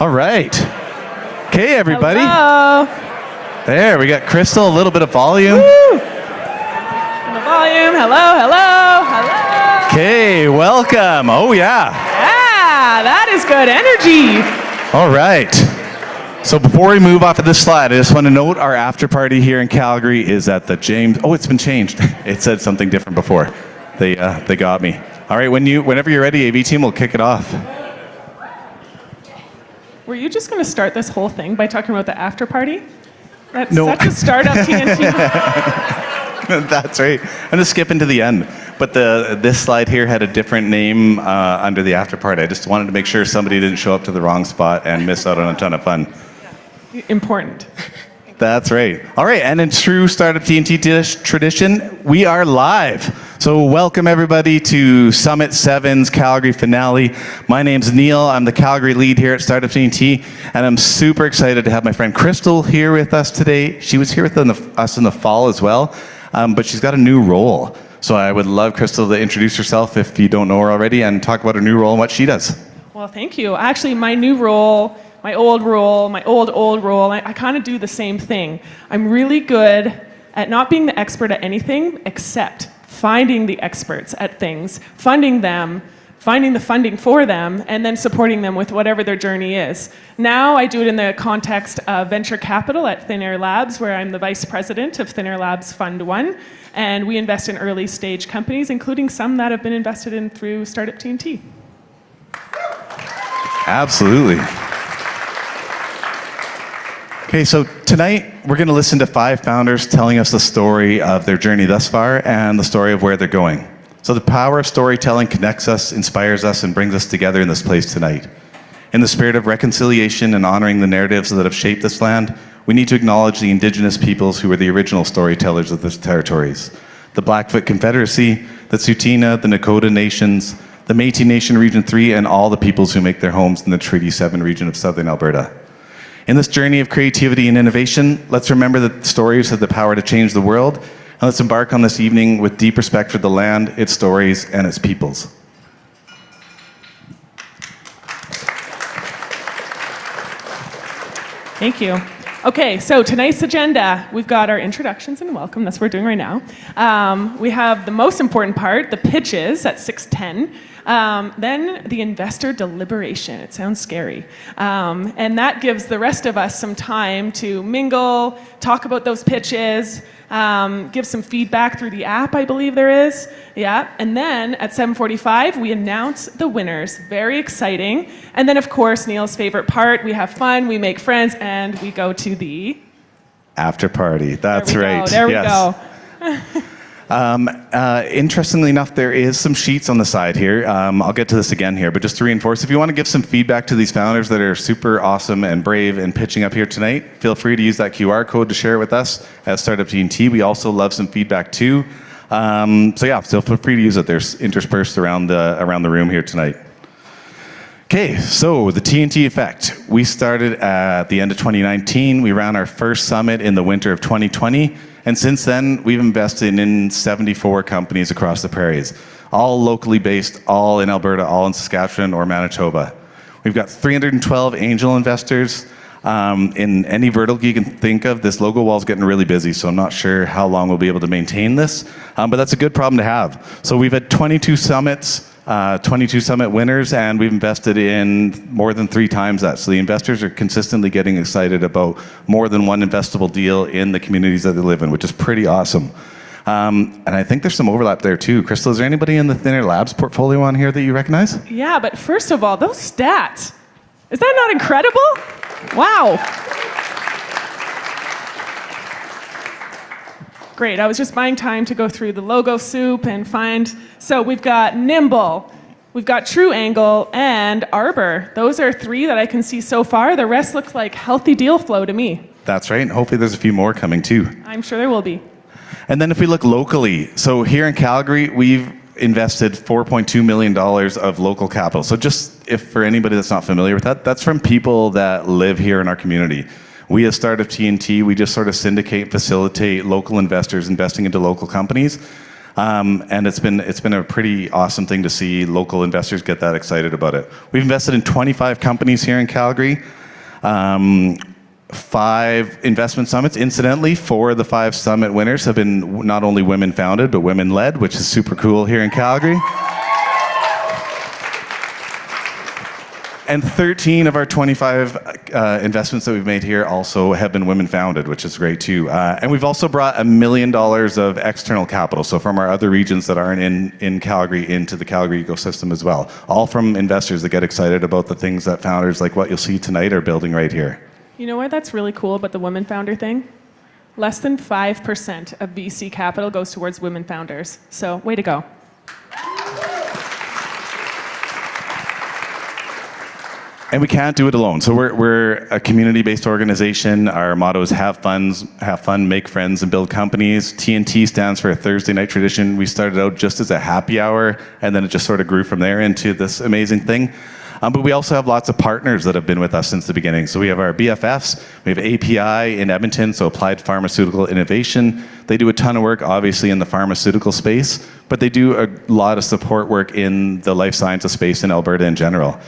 All right. Okay, everybody. Hello. There, we got Crystal, a little bit of volume. Woo. The volume. Hello, hello, hello. Okay, welcome. Oh, yeah. Yeah, that is good energy. All right. So before we move off of this slide, I just want to note our after party here in Calgary is at the James. Oh, it's been changed. It said something different before. They got me. All right, whenever you're ready, AV team, we'll kick it off. Were you just going to start this whole thing by talking about the after party? That's No. such a startup TNT. That's right. I'm going to skip into the end. But this slide here had a different name under the after party. I just wanted to make sure somebody didn't show up to the wrong spot and miss out on a ton of fun. Important. That's right. All right, and in true Startup TNT tradition, we are live. So welcome everybody to Summit 7's Calgary finale. My name's Neil. I'm the Calgary lead here at Startup TNT, and I'm super excited to have my friend Crystal here with us today. She was here with us in the fall as well, but she's got a new role. So I would love Crystal to introduce herself if you don't know her already and talk about her new role and what she does. Well, thank you. Actually, my new role, my old role, my old role, I kind of do the same thing. I'm really good at not being the expert at anything except finding the experts at things, funding them, finding the funding for them, and then supporting them with whatever their journey is. Now I do it in the context of venture capital at Thin Air Labs, where I'm the vice president of Thin Air Labs Fund 1, and we invest in early stage companies, including some that have been invested in through Startup TNT. Absolutely. Okay, so tonight we're going to listen to 5 founders telling us the story of their journey thus far and the story of where they're going. So the power of storytelling connects us, inspires us, and brings us together in this place tonight. In the spirit of reconciliation and honoring the narratives that have shaped this land, we need to acknowledge the Indigenous peoples who were the original storytellers of these territories. The Blackfoot Confederacy, the Tsuut'ina, the Nakota Nations, the Métis Nation Region 3, and all the peoples who make their homes in the Treaty 7 region of southern Alberta. In this journey of creativity and innovation, let's remember that stories have the power to change the world, and let's embark on this evening with deep respect for the land, its stories, and its peoples. Thank you. Okay, so tonight's agenda, we've got our introductions and welcome. That's what we're doing right now. We have the most important part, the pitches at 6:10. Then the investor deliberation. It sounds scary. And that gives the rest of us some time to mingle, talk about those pitches, give some feedback through the app, I believe there is. Yeah. And then at 7:45, we announce the winners. Very exciting. And then, of course, Neil's favorite part, we have fun, we make friends, and we go to the after party. That's right. There we go. Interestingly enough, there is some sheets on the side here. I'll get to this again here, but just to reinforce, if you want to give some feedback to these founders that are super awesome and brave and pitching up here tonight, feel free to use that QR code to share it with us at Startup TNT. We also love some feedback too. So yeah, feel free to use it. There's interspersed around the room here tonight. Okay, so the TNT effect. We started at the end of 2019. We ran our first summit in the winter of 2020. And since then, we've invested in 74 companies across the prairies, all locally based, all in Alberta, all in Saskatchewan or Manitoba. We've got 312 angel investors in any vertical you can think of. This logo wall is getting really busy, so I'm not sure how long we'll be able to maintain this, but that's a good problem to have. So we've had 22 summits, 22 summit winners, and we've invested in more than 3 times that. So the investors are consistently getting excited about more than one investable deal in the communities that they live in, which is pretty awesome. And I think there's some overlap there too. Crystal, is there anybody in the Thin Air Labs portfolio on here that you recognize? Yeah, but first of all, those stats. Is that not incredible? Wow. Great, I was just buying time to go through the logo soup and find, so we've got Nimble, we've got True Angle, and Arbor. Those are 3 that I can see so far. The rest looks like healthy deal flow to me. That's right, and hopefully there's a few more coming too. I'm sure there will be. And then if we look locally, so here in Calgary, we've invested $4.2 million of local capital. So just if for anybody that's not familiar with that, that's from people that live here in our community. We as Startup TNT, we just sort of syndicate, facilitate local investors investing into local companies. And it's been a pretty awesome thing to see local investors get that excited about it. We've invested in 25 companies here in Calgary, 5 investment summits. Incidentally, 4 of the 5 summit winners have been not only women founded, but women led, which is super cool here in Calgary. And 13 of our 25 investments that we've made here also have been women founded, which is great too. And we've also brought $1 million of external capital, so from our other regions that aren't in Calgary into the Calgary ecosystem as well. All from investors that get excited about the things that founders like what you'll see tonight are building right here. You know what that's really cool about the women founder thing? Less than 5% of VC capital goes towards women founders. So way to go. And we can't do it alone. So we're a community-based organization. Our motto is have fun, make friends, and build companies. TNT stands for a Thursday night tradition. We started out just as a happy hour, and then it just sort of grew from there into this amazing thing. But we also have lots of partners that have been with us since the beginning. So we have our BFFs, we have API in Edmonton, so Applied Pharmaceutical Innovation. They do a ton of work, obviously, in the pharmaceutical space, but they do a lot of support work in the life sciences space in Alberta in general.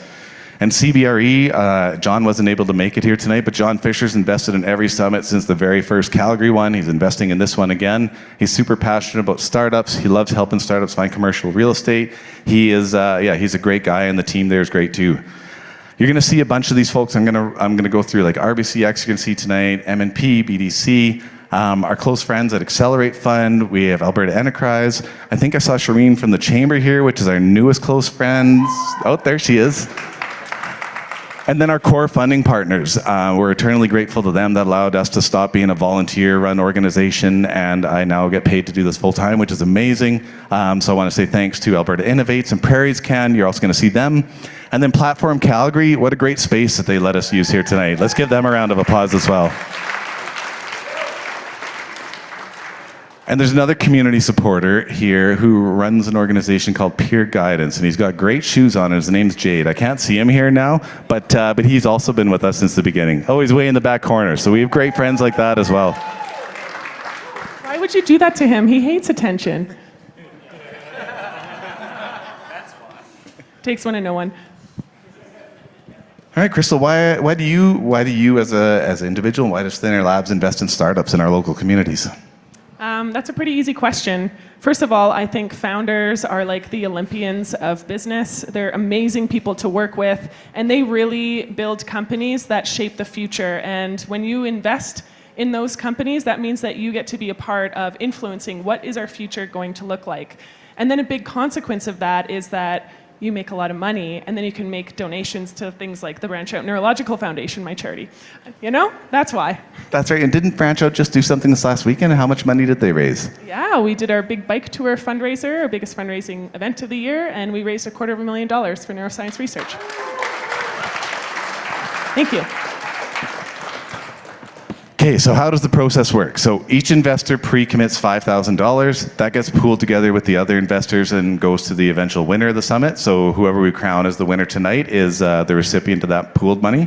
And CBRE, John wasn't able to make it here tonight, but John Fisher's invested in every summit since the very first Calgary one. He's investing in this one again. He's super passionate about startups. He loves helping startups find commercial real estate. He is, he's a great guy, and the team there is great too. You're going to see a bunch of these folks. I'm going to go through like RBCX. You're going to see tonight, M&P, BDC. Our close friends at Accelerate Fund. We have Alberta Enterprise. I think I saw Shireen from the Chamber here, which is our newest close friend. Oh, there she is. And then our core funding partners. We're eternally grateful to them that allowed us to stop being a volunteer-run organization, and I now get paid to do this full-time, which is amazing. So I want to say thanks to Alberta Innovates and Prairies Can. You're also going to see them. And then Platform Calgary, what a great space that they let us use here tonight. Let's give them a round of applause as well. And there's another community supporter here who runs an organization called Peer Guidance, and he's got great shoes on. His name's Jade. I can't see him here now, but he's also been with us since the beginning. Oh, he's way in the back corner. So we have great friends like that as well. Why would you do that to him? He hates attention. Takes one to know one. All right, Crystal, why do you as an individual, and why does Thin Air Labs invest in startups in our local communities? That's a pretty easy question. First of all, I think founders are like the Olympians of business. They're amazing people to work with, and they really build companies that shape the future. And when you invest in those companies, that means that you get to be a part of influencing what is our future going to look like. And then a big consequence of that is that you make a lot of money, and then you can make donations to things like the Branch Out Neurological Foundation, my charity. You know, that's why. That's right, and didn't Branch Out just do something this last weekend? How much money did they raise? Yeah, we did our big bike tour fundraiser, our biggest fundraising event of the year, and we raised $250,000 for neuroscience research. Thank you. Okay, so how does the process work? So each investor pre-commits $5,000. That gets pooled together with the other investors and goes to the eventual winner of the summit. So whoever we crown as the winner tonight is the recipient of that pooled money.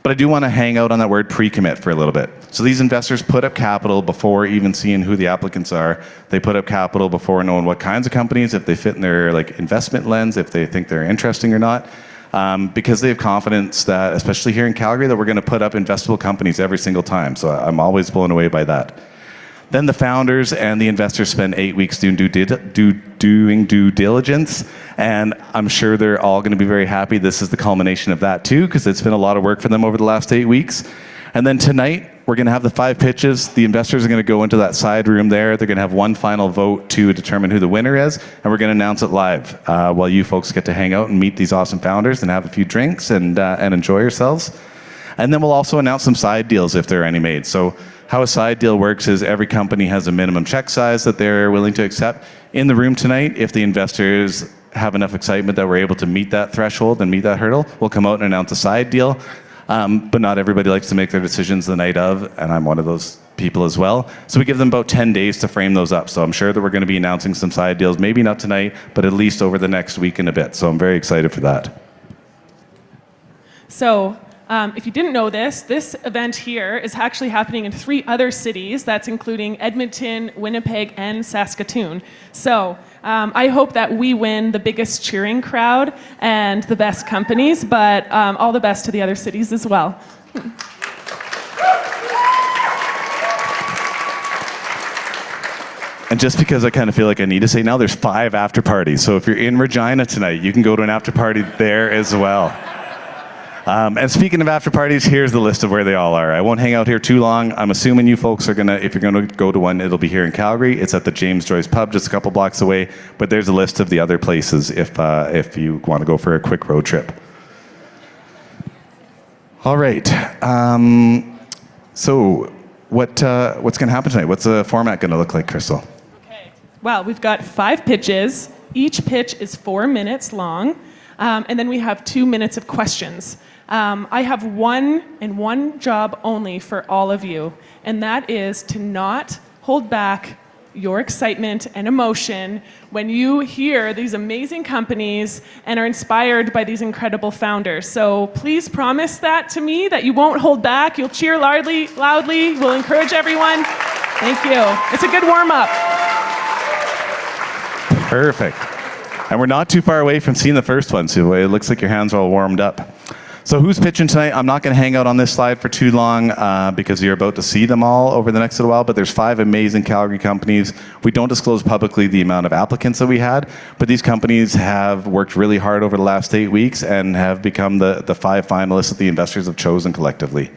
But I do want to hang out on that word pre-commit for a little bit. So these investors put up capital before even seeing who the applicants are. They put up capital before knowing what kinds of companies, if they fit in their investment lens, if they think they're interesting or not. Because they have confidence that, especially here in Calgary, that we're going to put up investable companies every single time. So I'm always blown away by that. Then the founders and the investors spend 8 weeks doing due diligence, and I'm sure they're all going to be very happy. This is the culmination of that too, because it's been a lot of work for them over the last 8 weeks. And then tonight, we're going to have the 5 pitches. The investors are going to go into that side room there. They're going to have one final vote to determine who the winner is, and we're going to announce it live while you folks get to hang out and meet these awesome founders and have a few drinks and enjoy yourselves. And then we'll also announce some side deals if there are any made. So how a side deal works is every company has a minimum check size that they're willing to accept. In the room tonight, if the investors have enough excitement that we're able to meet that threshold and meet that hurdle, we'll come out and announce a side deal. But not everybody likes to make their decisions the night of, and I'm one of those people as well. So we give them about 10 days to frame those up. So I'm sure that we're going to be announcing some side deals, maybe not tonight, but at least over the next week and a bit. So I'm very excited for that. So If you didn't know this event here is actually happening in 3 other cities. That's including Edmonton, Winnipeg, and Saskatoon. So I hope that we win the biggest cheering crowd and the best companies, but all the best to the other cities as well. And just because I kind of feel like I need to say now, there's 5 after parties. So if you're in Regina tonight, you can go to an after party there as well. And speaking of after parties, here's the list of where they all are. I won't hang out here too long. I'm assuming you folks are gonna, if you're gonna go to one, it'll be here in Calgary. It's at the James Joyce Pub, just a couple blocks away. But there's a list of the other places if you want to go for a quick road trip. All right. So what's gonna happen tonight? What's the format gonna look like, Crystal? Well, we've got 5 pitches. Each pitch is 4 minutes long, and then we have 2 minutes of questions. I have one job only for all of you, and that is to not hold back your excitement and emotion when you hear these amazing companies and are inspired by these incredible founders. So please promise that to me, that you won't hold back. You'll cheer loudly, we'll encourage everyone. Thank you. It's a good warm-up. Perfect. And we're not too far away from seeing the first one, so it looks like your hands are all warmed up. So who's pitching tonight? I'm not going to hang out on this slide for too long because you're about to see them all over the next little while, but there's 5 amazing Calgary companies. We don't disclose publicly the amount of applicants that we had, but these companies have worked really hard over the last 8 weeks and have become the 5 finalists that the investors have chosen collectively.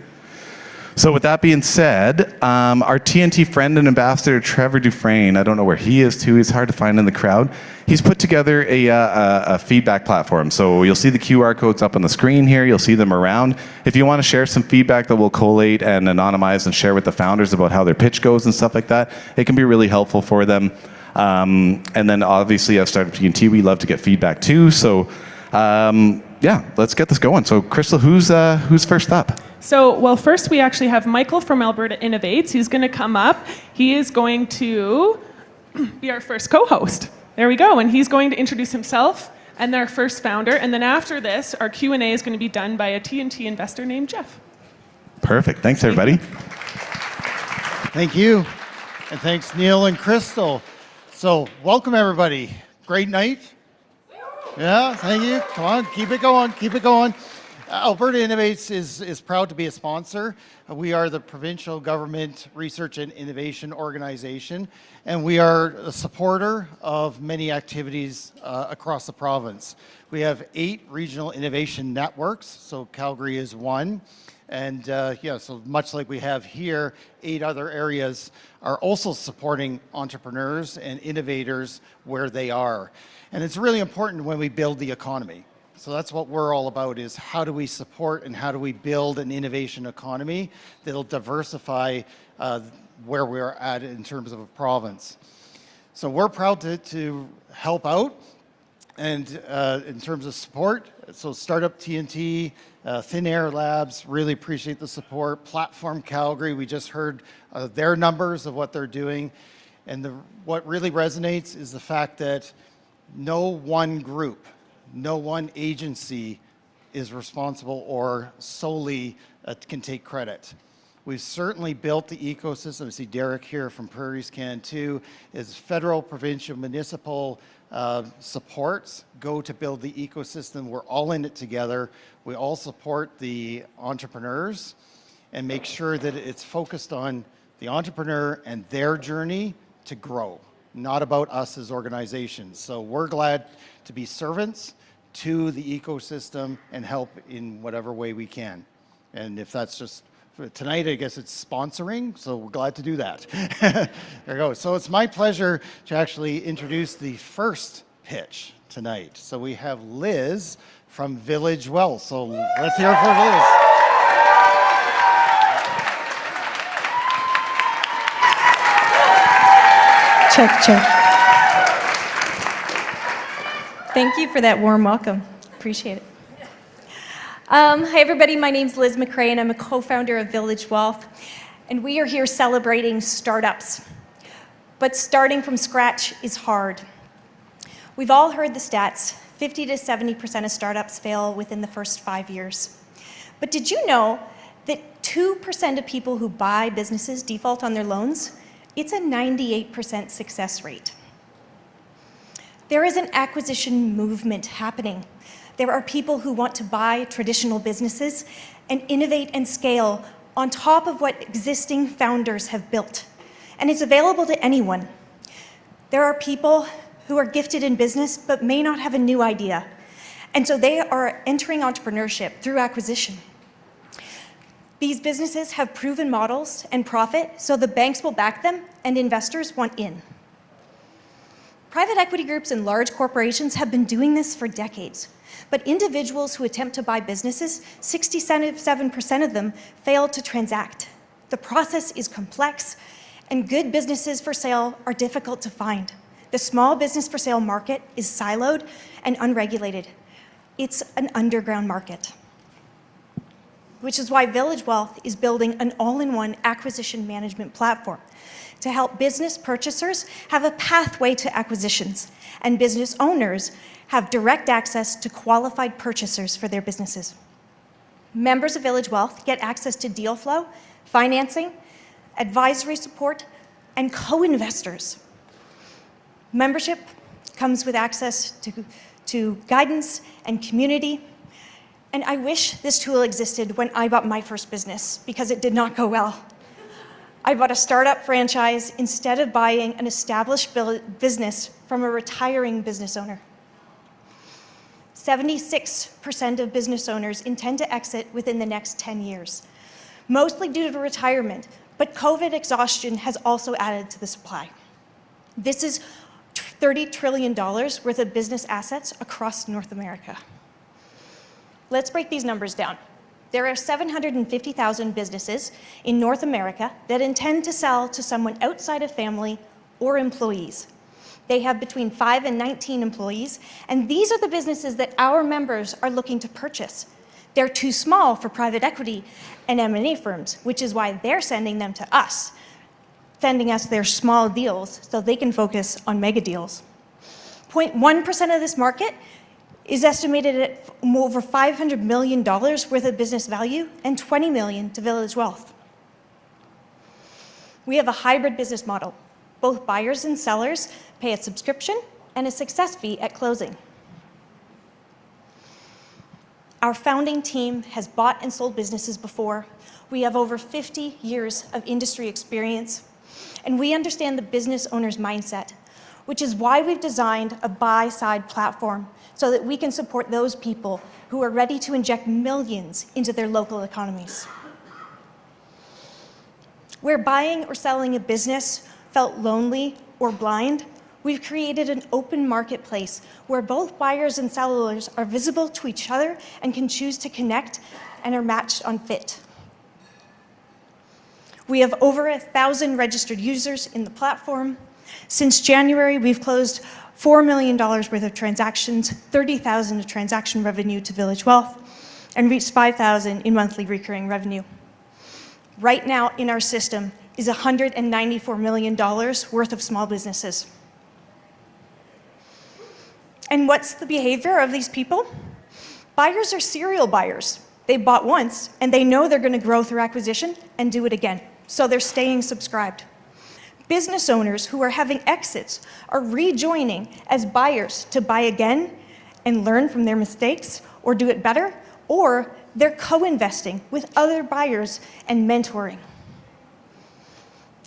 So with that being said, our TNT friend and ambassador, Trevor Dufresne, I don't know where he is too, he's hard to find in the crowd. He's put together a feedback platform. So you'll see the QR codes up on the screen here, you'll see them around. If you want to share some feedback that we'll collate and anonymize and share with the founders about how their pitch goes and stuff like that, it can be really helpful for them. And then obviously as Startup TNT, we love to get feedback too. So yeah, let's get this going. So Crystal, who's first up? So, well, first we actually have Michael from Alberta Innovates. He's going to come up. He is going to be our first co-host. There we go. And he's going to introduce himself and their first founder. And then after this, our Q&A is going to be done by a TNT investor named Jeff. Perfect. Thanks, everybody. Thank you. And thanks, Neil and Crystal. So, welcome, everybody. Great night. Yeah, thank you. Come on, keep it going, keep it going. Alberta Innovates is proud to be a sponsor. We are the provincial government research and innovation organization, and we are a supporter of many activities across the province. We have 8 regional innovation networks, so Calgary is one. And yeah, so much like we have here, 8 other areas are also supporting entrepreneurs and innovators where they are. And it's really important when we build the economy. So that's what we're all about, is how do we support and how do we build an innovation economy that'll diversify where we're at in terms of a province. So we're proud to help out and in terms of support. So Startup TNT, Thin Air Labs, really appreciate the support. Platform Calgary, we just heard their numbers of what they're doing. And what really resonates is the fact that no one group, no one agency is responsible or solely can take credit. We've certainly built the ecosystem. I see Derek here from Prairies Can too. Is federal, provincial, municipal supports go to build the ecosystem. We're all in it together. We all support the entrepreneurs and make sure that it's focused on the entrepreneur and their journey to grow, not about us as organizations. So we're glad to be servants to the ecosystem and help in whatever way we can. And if that's just tonight, I guess it's sponsoring, so we're glad to do that. There we go. So it's my pleasure to actually introduce the first pitch tonight. So we have Liz from Village Wellth. So let's hear it for Liz. Check, check. Thank you for that warm welcome. Appreciate it. Hi, everybody. My name's Liz McRae, and I'm a co-founder of Village Wellth. And we are here celebrating startups. But starting from scratch is hard. We've all heard the stats. 50 to 70% of startups fail within the first 5 years. But did you know that 2% of people who buy businesses default on their loans? It's a 98% success rate. There is an acquisition movement happening. There are people who want to buy traditional businesses and innovate and scale on top of what existing founders have built. And it's available to anyone. There are people who are gifted in business but may not have a new idea. And so they are entering entrepreneurship through acquisition. These businesses have proven models and profit, so the banks will back them and investors want in. Private equity groups and large corporations have been doing this for decades. But individuals who attempt to buy businesses, 67% of them fail to transact. The process is complex, and good businesses for sale are difficult to find. The small business for sale market is siloed and unregulated. It's an underground market, which is why Village Wellth is building an all-in-one acquisition management platform to help business purchasers have a pathway to acquisitions, and business owners have direct access to qualified purchasers for their businesses. Members of Village Wellth get access to deal flow, financing, advisory support, and co-investors. Membership comes with access to guidance and community. And I wish this tool existed when I bought my first business, because it did not go well. I bought a startup franchise instead of buying an established business from a retiring business owner. 76% of business owners intend to exit within the next 10 years, mostly due to retirement, but COVID exhaustion has also added to the supply. This is $30 trillion worth of business assets across North America. Let's break these numbers down. There are 750,000 businesses in North America that intend to sell to someone outside of family or employees. They have between 5 and 19 employees, and these are the businesses that our members are looking to purchase. They're too small for private equity and M&A firms, which is why they're sending them to us, sending us their small deals so they can focus on mega deals. 0.1% of this market is estimated at over $500 million worth of business value and $20 million to Village Wellth. We have a hybrid business model. Both buyers and sellers pay a subscription and a success fee at closing. Our founding team has bought and sold businesses before. We have over 50 years of industry experience, and we understand the business owner's mindset, which is why we've designed a buy-side platform so that we can support those people who are ready to inject millions into their local economies. Where buying or selling a business felt lonely or blind, we've created an open marketplace where both buyers and sellers are visible to each other and can choose to connect and are matched on fit. We have over 1,000 registered users in the platform. Since January, we've closed $4 million worth of transactions, $30,000 of transaction revenue to Village Wellth, and reached $5,000 in monthly recurring revenue. Right now in our system is $194 million worth of small businesses. And what's the behavior of these people? Buyers are serial buyers. They bought once, and they know they're going to grow through acquisition and do it again. So they're staying subscribed. Business owners who are having exits are rejoining as buyers to buy again and learn from their mistakes or do it better, or they're co-investing with other buyers and mentoring.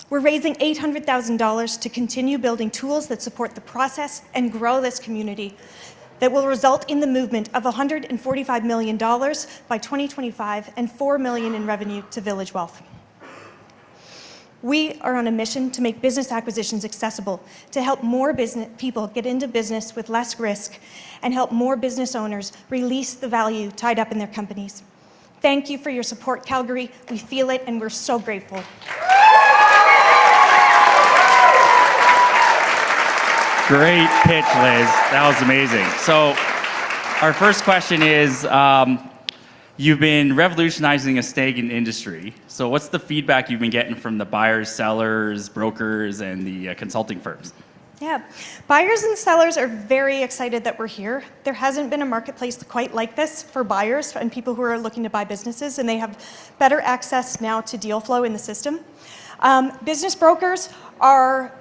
We're raising $800,000 to continue building tools that support the process and grow this community that will result in the movement of $145 million by 2025 and $4 million in revenue to Village Wellth. We are on a mission to make business acquisitions accessible, to help more people get into business with less risk, and help more business owners release the value tied up in their companies. Thank you for your support, Calgary. We feel it, and we're so grateful. Great pitch, Liz. That was amazing. So our first question is, you've been revolutionizing a stagnant industry. So what's the feedback you've been getting from the buyers, sellers, brokers, and the consulting firms? Yeah, buyers and sellers are very excited that we're here. There hasn't been a marketplace quite like this for buyers and people who are looking to buy businesses, and they have better access now to deal flow in the system. Business brokers are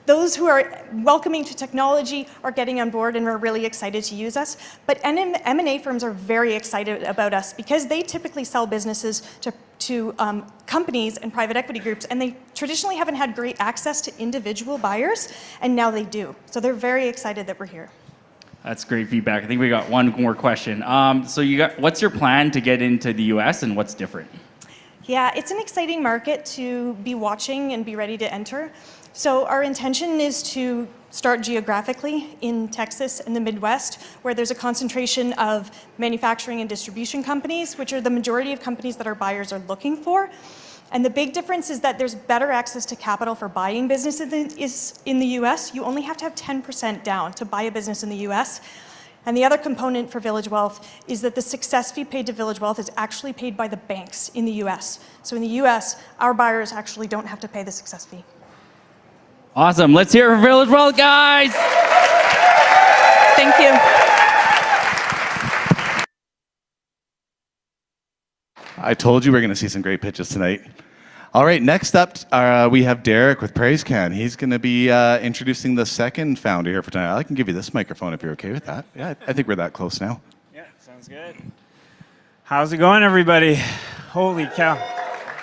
those who are welcoming to technology, are getting on board and are really excited to use us. But M&A firms are very excited about us because they typically sell businesses to companies and private equity groups, and they traditionally haven't had great access to individual buyers, and now they do. So they're very excited that we're here. That's great feedback. I think we got one more question. What's your plan to get into the US and what's different? Yeah, it's an exciting market to be watching and be ready to enter. So our intention is to start geographically in Texas and the Midwest, where there's a concentration of manufacturing and distribution companies, which are the majority of companies that our buyers are looking for. And the big difference is that there's better access to capital for buying businesses in the US. You only have to have 10% down to buy a business in the US. And the other component for Village Wellth is that the success fee paid to Village Wellth is actually paid by the banks in the US. So in the US, our buyers actually don't have to pay the success fee. Awesome. Let's hear it for Village Wellth, guys. Thank you. I told you we're going to see some great pitches tonight. All right, next up, we have Derek with PraiseCan. He's going to be introducing the second founder here for tonight. I can give you this microphone if you're okay with that. Yeah, I think we're that close now. Yeah, sounds good. How's it going, everybody? Holy cow.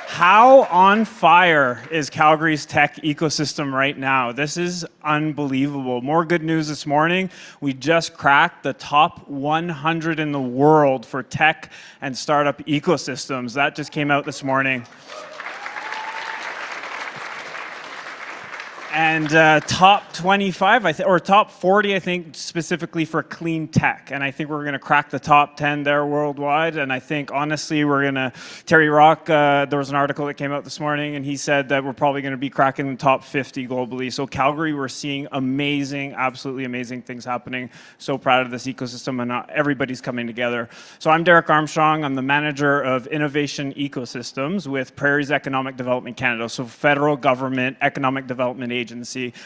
How on fire is Calgary's tech ecosystem right now? This is unbelievable. More good news this morning. We just cracked the top 100 in the world for tech and startup ecosystems. That just came out this morning. And top 25, or top 40, I think, specifically for clean tech. And I think we're going to crack the top 10 there worldwide. And I think, honestly, we're going to, Terry Rock, there was an article that came out this morning, and he said that we're probably going to be cracking the top 50 globally. So Calgary, we're seeing amazing, absolutely amazing things happening. So proud of this ecosystem, and everybody's coming together. So I'm Derek Armstrong. I'm the manager of innovation ecosystems with Prairie's Economic Development Canada. So federal government economic development agency.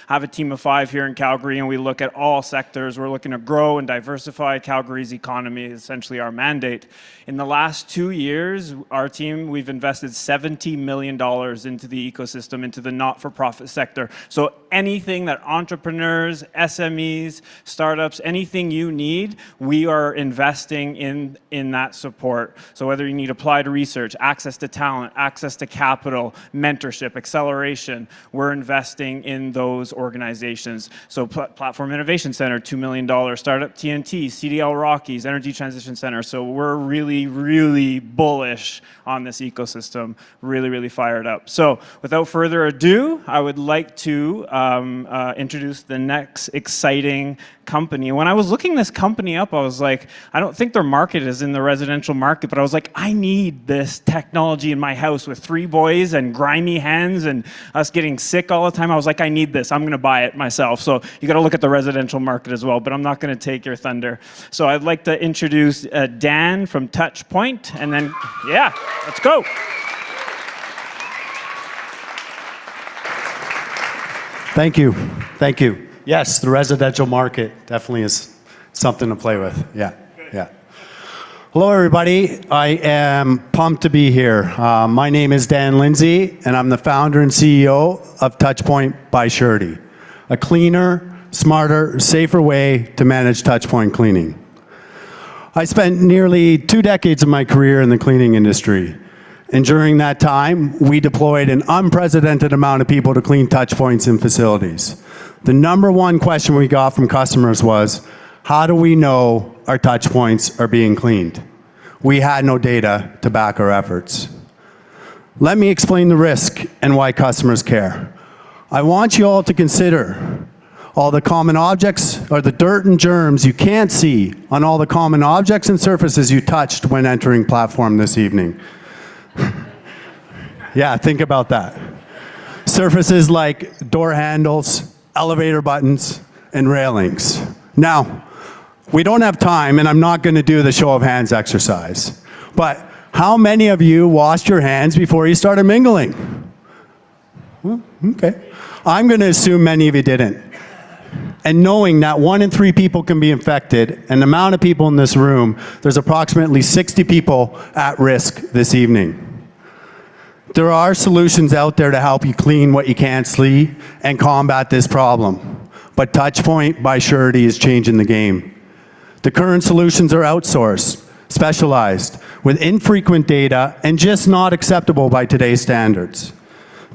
I have a team of 5 here in Calgary, and we look at all sectors. We're looking to grow and diversify Calgary's economy, essentially our mandate. In the last 2 years, our team, we've invested $70 million into the ecosystem, into the not-for-profit sector. So anything that entrepreneurs, SMEs, startups, anything you need, we are investing in that support. So whether you need applied research, access to talent, access to capital, mentorship, acceleration, we're investing in those organizations. So Platform Innovation Center, $2 million. Startup TNT, CDL Rockies, Energy Transition Center. So we're really, really bullish on this ecosystem, really, really fired up. So without further ado, I would like to introduce the next exciting company. When I was looking this company up, I was like, I don't think their market is in the residential market, but I was like, I need this technology in my house with 3 boys and grimy hands and us getting sick all the time. I was like, I need this. I'm going to buy it myself. So you got to look at the residential market as well, but I'm not going to take your thunder. So I'd like to introduce Dan from Touchpoint, and then, yeah, let's go. Thank you. Thank you. Yes, the residential market definitely is something to play with. Yeah, yeah. Hello, everybody. I am pumped to be here. My name is Dan Lindsay, and I'm the founder and CEO of Touchpoint by Surety, a cleaner, smarter, safer way to manage touchpoint cleaning. I spent nearly 2 decades of my career in the cleaning industry. And during that time, we deployed an unprecedented amount of people to clean touch points in facilities. The number one question we got from customers was, how do we know our touch points are being cleaned? We had no data to back our efforts. Let me explain the risk and why customers care. I want you all to consider all the common objects or the dirt and germs you can't see on all the common objects and surfaces you touched when entering platform this evening. Yeah, think about that. Surfaces like door handles, elevator buttons, and railings. Now, we don't have time, and I'm not going to do the show of hands exercise, but how many of you washed your hands before you started mingling? Okay. I'm going to assume many of you didn't. And knowing that 1 in 3 people can be infected, and the amount of people in this room, there's approximately 60 people at risk this evening. There are solutions out there to help you clean what you can't see and combat this problem. But Touchpoint by Surety is changing the game. The current solutions are outsourced, specialized, with infrequent data, and just not acceptable by today's standards.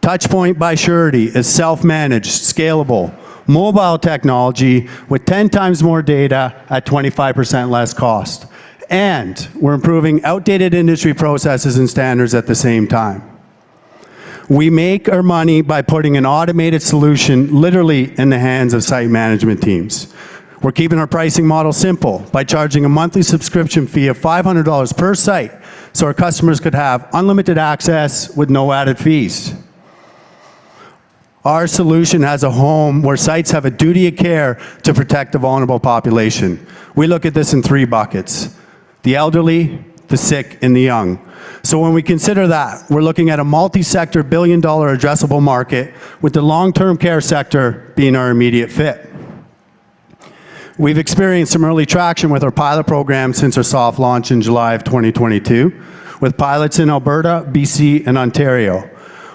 Touchpoint by Surety is self-managed, scalable, mobile technology with 10 times more data at 25% less cost. And we're improving outdated industry processes and standards at the same time. We make our money by putting an automated solution literally in the hands of site management teams. We're keeping our pricing model simple by charging a monthly subscription fee of $500 per site so our customers could have unlimited access with no added fees. Our solution has a home where sites have a duty of care to protect the vulnerable population. We look at this in 3 buckets: the elderly, the sick, and the young. So when we consider that, we're looking at a multi-sector billion-dollar addressable market, with the long-term care sector being our immediate fit. We've experienced some early traction with our pilot program since our soft launch in July of 2022, with pilots in Alberta, BC, and Ontario.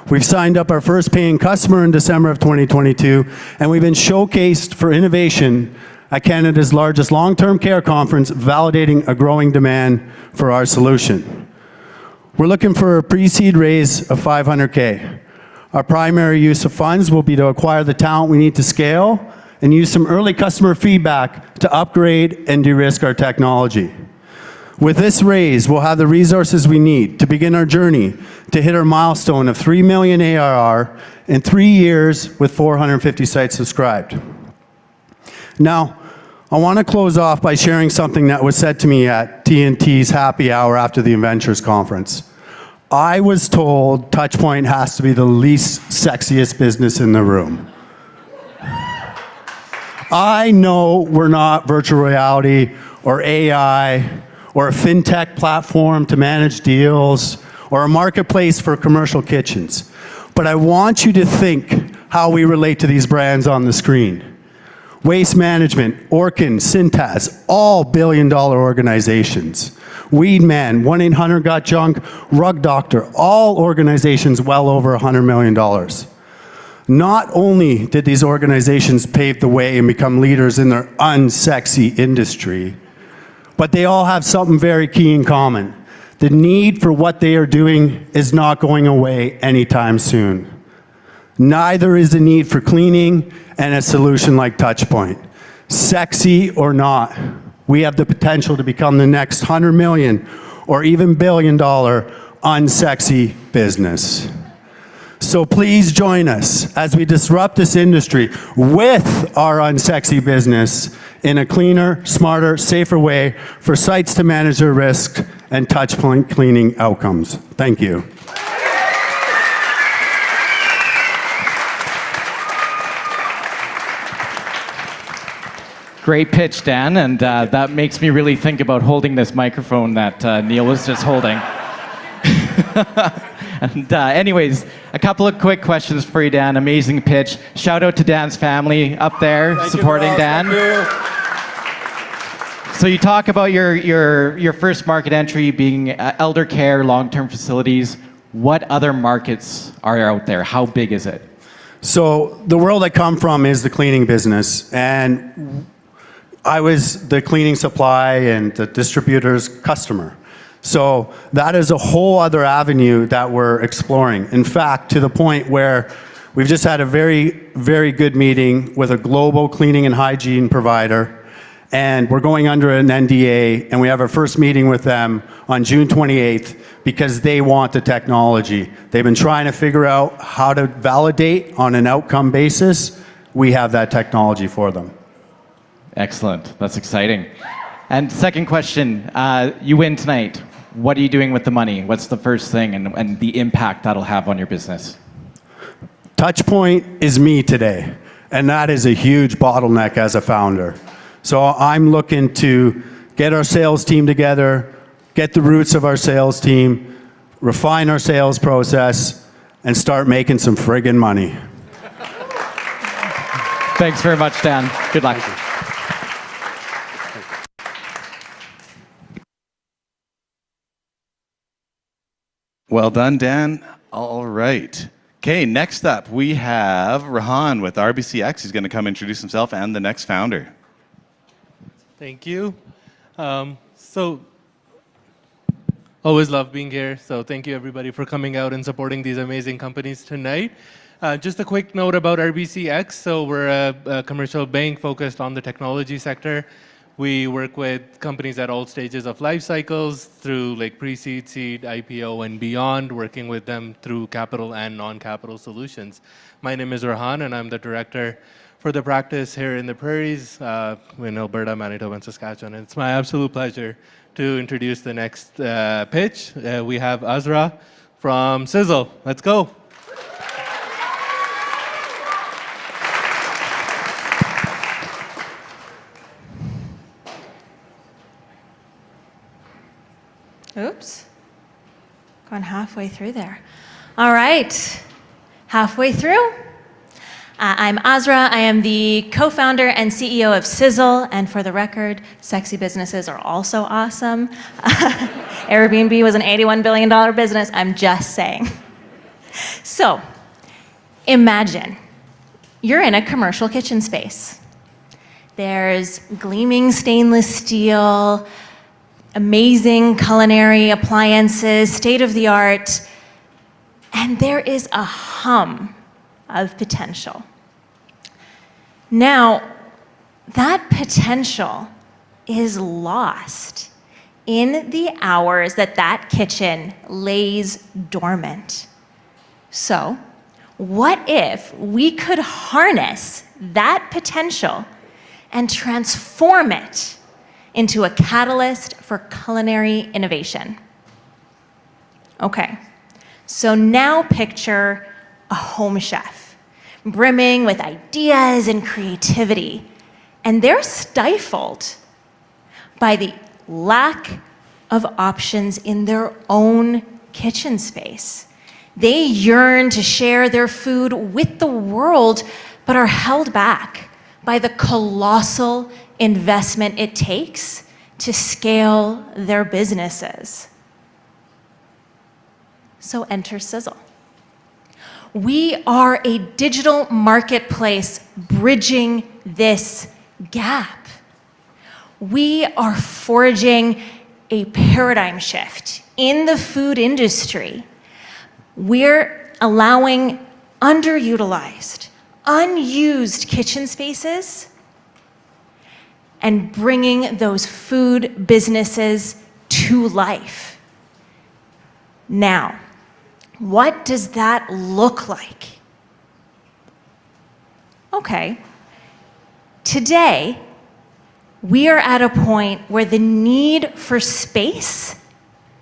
We've signed up our first paying customer in December of 2022, and we've been showcased for innovation at Canada's largest long-term care conference, validating a growing demand for our solution. We're looking for a pre-seed raise of $500K. Our primary use of funds will be to acquire the talent we need to scale and use some early customer feedback to upgrade and de-risk our technology. With this raise, we'll have the resources we need to begin our journey to hit our milestone of 3 million ARR in 3 years with 450 sites subscribed. Now, I want to close off by sharing something that was said to me at TNT's happy hour after the Inventors Conference. I was told Touchpoint has to be the least sexiest business in the room. I know we're not virtual reality or AI or a fintech platform to manage deals or a marketplace for commercial kitchens, but I want you to think how we relate to these brands on the screen. Waste Management, Orkin, Cintas, all billion-dollar organizations. Weedman, 1-800-GOT-JUNK, Rug Doctor, all organizations well over $100 million. Not only did these organizations pave the way and become leaders in their unsexy industry, but they all have something very key in common. The need for what they are doing is not going away anytime soon. Neither is the need for cleaning and a solution like Touchpoint. Sexy or not, we have the potential to become the next 100 million or even billion-dollar unsexy business. So please join us as we disrupt this industry with our unsexy business in a cleaner, smarter, safer way for sites to manage their risk and Touchpoint cleaning outcomes. Thank you. Great pitch, Dan, and that makes me really think about holding this microphone that Neil was just holding. And anyways, a couple of quick questions for you, Dan. Amazing pitch. Shout out to Dan's family up there supporting Dan. Thank you. So you talk about your first market entry being elder care, long-term facilities. What other markets are out there? How big is it? So the world I come from is the cleaning business, and I was the cleaning supply and the distributor's customer. So that is a whole other avenue that we're exploring. In fact, to the point where we've just had a very, very good meeting with a global cleaning and hygiene provider, and we're going under an NDA, and we have our first meeting with them on June 28th because they want the technology. They've been trying to figure out how to validate on an outcome basis. We have that technology for them. Excellent. That's exciting. And second question, you win tonight. What are you doing with the money? What's the first thing and the impact that'll have on your business? Touchpoint is me today, and that is a huge bottleneck as a founder. So I'm looking to get our sales team together, get the roots of our sales team, refine our sales process, and start making some friggin' money. Thanks very much, Dan. Good luck. Well done, Dan. All right. Okay, next up we have Rahan with RBCX. He's going to come introduce himself and the next founder. Thank you. So, always love being here. So thank you everybody for coming out and supporting these amazing companies tonight. Just a quick note about RBCX. So we're a commercial bank focused on the technology sector. We work with companies at all stages of life cycles through like pre-seed, seed, IPO, and beyond, working with them through capital and non-capital solutions. My name is Rahan, and I'm the director for the practice here in the prairies in Alberta, Manitoba, and Saskatchewan. And it's my absolute pleasure to introduce the next pitch. We have Azra from Syzl. Let's go. Oops. Gone halfway through there. All right. Halfway through. I'm Azra. I am the co-founder and CEO of Syzl. And for the record, sexy businesses are also awesome. Airbnb was an $81 billion business. I'm just saying. So, imagine you're in a commercial kitchen space. There's gleaming stainless steel, amazing culinary appliances, state-of-the-art, and there is a hum of potential. Now, that potential is lost in the hours that that kitchen lays dormant. So, what if we could harness that potential and transform it into a catalyst for culinary innovation? Okay, so now picture a home chef, brimming with ideas and creativity, and they're stifled by the lack of options in their own kitchen space. They yearn to share their food with the world, but are held back by the colossal investment it takes to scale their businesses. So enter Syzl. We are a digital marketplace bridging this gap. We are forging a paradigm shift in the food industry. We're allowing underutilized, unused kitchen spaces and bringing those food businesses to life. Now, what does that look like? Okay, today, we are at a point where the need for space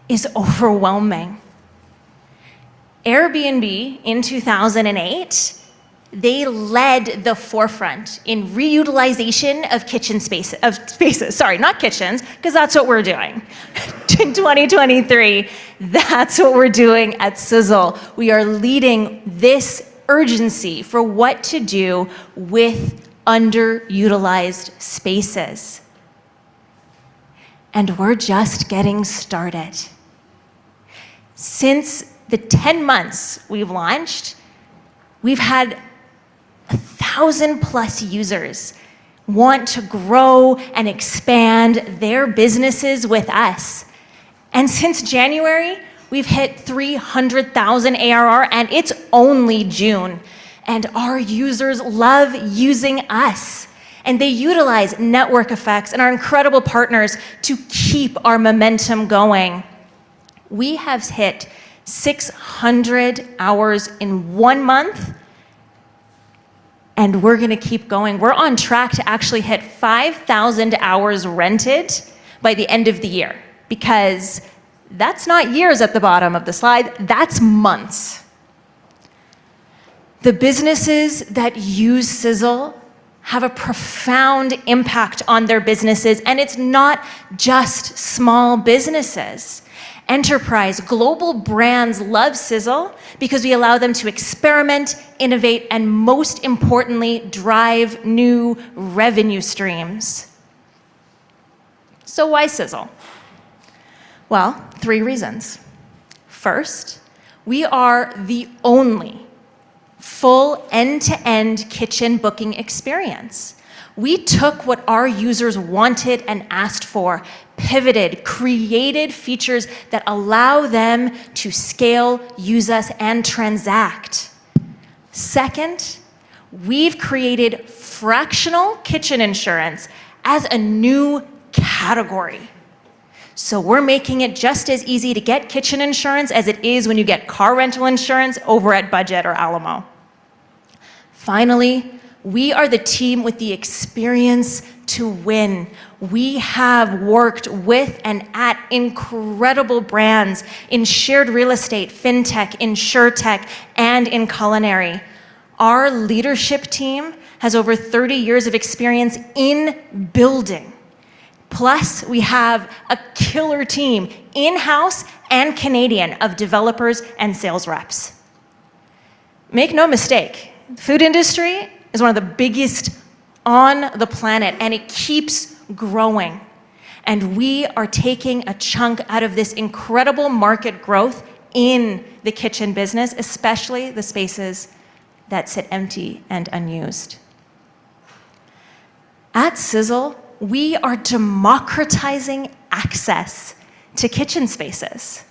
is overwhelming. Airbnb in 2008, they led the forefront in reutilization of spaces. Sorry, not kitchens, because that's what we're doing. In 2023, that's what we're doing at Syzl. We are leading this urgency for what to do with underutilized spaces. And we're just getting started. Since the 10 months we've launched, we've had 1,000+ users want to grow and expand their businesses with us. And since January, we've hit 300,000 ARR, and it's only June. And our users love using us. And they utilize network effects and our incredible partners to keep our momentum going. We have hit 600 hours in 1 month, and we're gonna keep going. We're on track to actually hit 5,000 hours rented by the end of the year, because that's not years at the bottom of the slide, that's months. The businesses that use Syzl have a profound impact on their businesses, and it's not just small businesses. enterprise, global brands love Syzl because we allow them to experiment, innovate, and most importantly, drive new revenue streams. So why Syzl? Well, 3 reasons. First, we are the only full end-to-end kitchen booking experience. We took what our users wanted and asked for, pivoted, created features that allow them to scale, use us, and transact. Second, we've created fractional kitchen insurance as a new category. So we're making it just as easy to get kitchen insurance as it is when you get car rental insurance over at Budget or Alamo. Finally, we are the team with the experience to win. We have worked with and at incredible brands in shared real estate, fintech, insurtech, and in culinary. Our leadership team has over 30 years of experience in building. Plus, we have a killer team, in-house and Canadian, of developers and sales reps. Make no mistake, the food industry is one of the biggest on the planet, and it keeps growing. And we are taking a chunk out of this incredible market growth in the kitchen business, especially the spaces that sit empty and unused. At Syzl, we are democratizing access to kitchen spaces.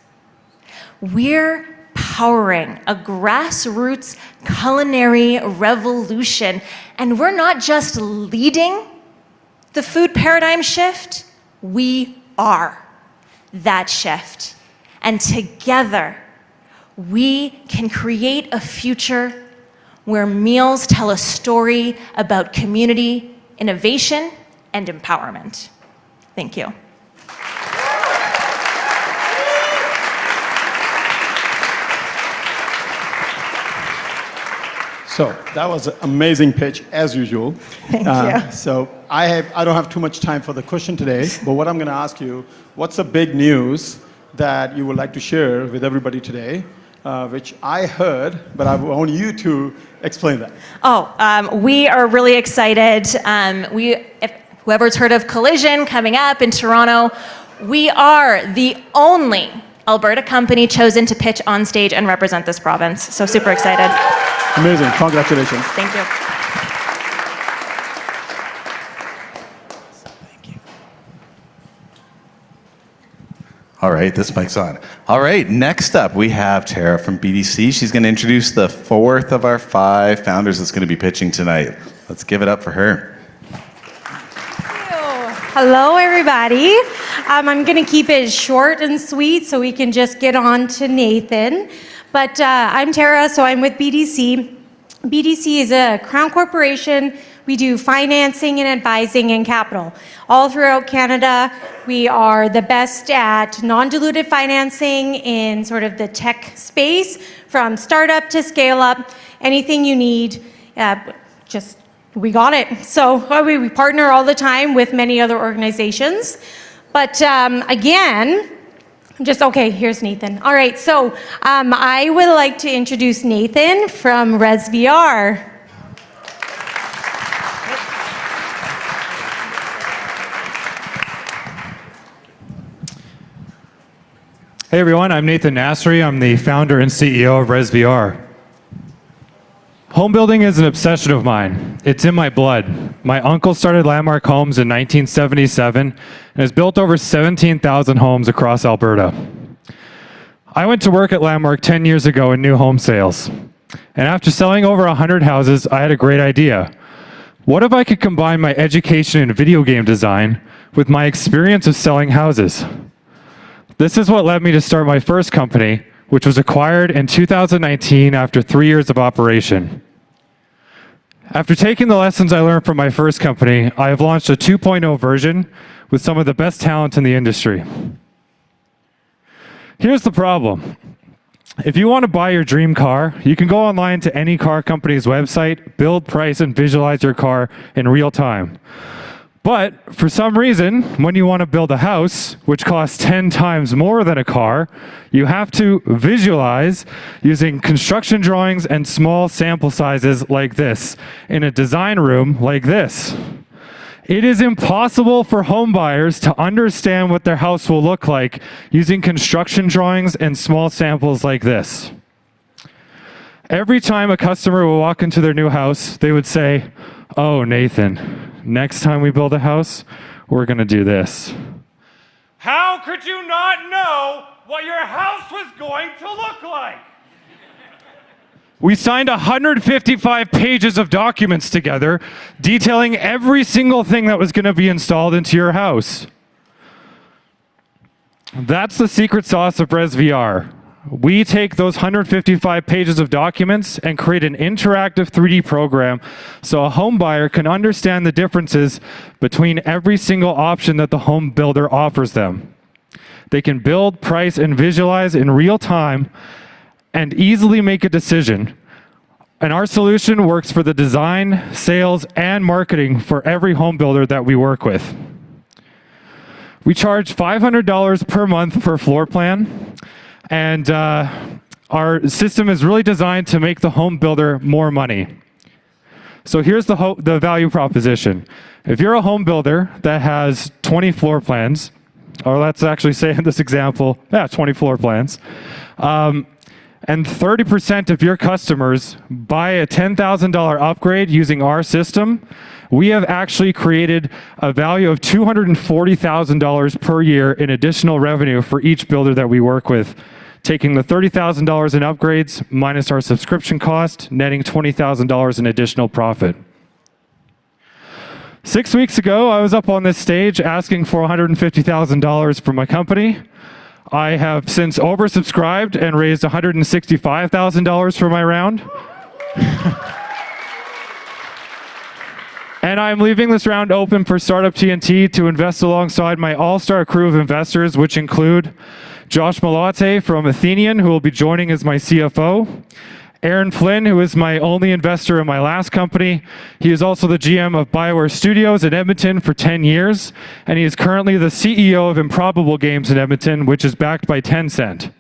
We're powering a grassroots culinary revolution, and we're not just leading the food paradigm shift, we are that shift. And together, we can create a future where meals tell a story about community, innovation, and empowerment. Thank you. So that was an amazing pitch, as usual. Thank you. So I don't have too much time for the question today, but what I'm going to ask you, what's the big news that you would like to share with everybody today, which I heard, but I want you to explain that. We are really excited. If whoever's heard of Collision coming up in Toronto, we are the only Alberta company chosen to pitch on stage and represent this province. So super excited. Amazing. Congratulations. Thank you. All right, this mic's on. All right, next up we have Tara from BDC. She's going to introduce the 4th of our 5 founders that's going to be pitching tonight. Let's give it up for her. Hello, everybody. I'm going to keep it short and sweet so we can just get on to Nathan. But I'm Tara, so I'm with BDC. BDC is a Crown corporation. We do financing and advising and capital. All throughout Canada, we are the best at non-dilutive financing in sort of the tech space, from startup to scale up. Anything you need, we got it. So we partner all the time with many other organizations. But again, here's Nathan. All right, so I would like to introduce Nathan from ResVR. Hey everyone, I'm Nathan Nasri. I'm the founder and CEO of ResVR. Home building is an obsession of mine. It's in my blood. My uncle started Landmark Homes in 1977 and has built over 17,000 homes across Alberta. I went to work at Landmark 10 years ago in new home sales. And after selling over 100 houses, I had a great idea. What if I could combine my education in video game design with my experience of selling houses? This is what led me to start my first company, which was acquired in 2019 after 3 years of operation. After taking the lessons I learned from my first company, I have launched a 2.0 version with some of the best talent in the industry. Here's the problem. If you want to buy your dream car, you can go online to any car company's website, build, price, and visualize your car in real time. But for some reason, when you want to build a house, which costs 10 times more than a car, you have to visualize using construction drawings and small sample sizes like this in a design room like this. It is impossible for home buyers to understand what their house will look like using construction drawings and small samples like this. Every time a customer will walk into their new house, they would say, "Oh, Nathan, next time we build a house, we're going to do this." How could you not know what your house was going to look like? We signed 155 pages of documents together detailing every single thing that was going to be installed into your house. That's the secret sauce of ResVR. We take those 155 pages of documents and create an interactive 3D program so a home buyer can understand the differences between every single option that the home builder offers them. They can build, price, and visualize in real time and easily make a decision. And our solution works for the design, sales, and marketing for every home builder that we work with. We charge $500 per month per floor plan. And our system is really designed to make the home builder more money. So here's the value proposition. If you're a home builder that has 20 floor plans, or let's actually say in this example, 20 floor plans, and 30% of your customers buy a $10,000 upgrade using our system, we have actually created a value of $240,000 per year in additional revenue for each builder that we work with, taking the $30,000 in upgrades minus our subscription cost, netting $20,000 in additional profit. 6 weeks ago, I was up on this stage asking for $150,000 for my company. I have since oversubscribed and raised $165,000 for my round. And I'm leaving this round open for Startup TNT to invest alongside my all-star crew of investors, which include Josh Malate from Athenian, who will be joining as my CFO. Aaron Flynn, who is my only investor in my last company. He is also the GM of BioWare Studios in Edmonton for 10 years, and he is currently the CEO of Improbable Games in Edmonton, which is backed by Tencent.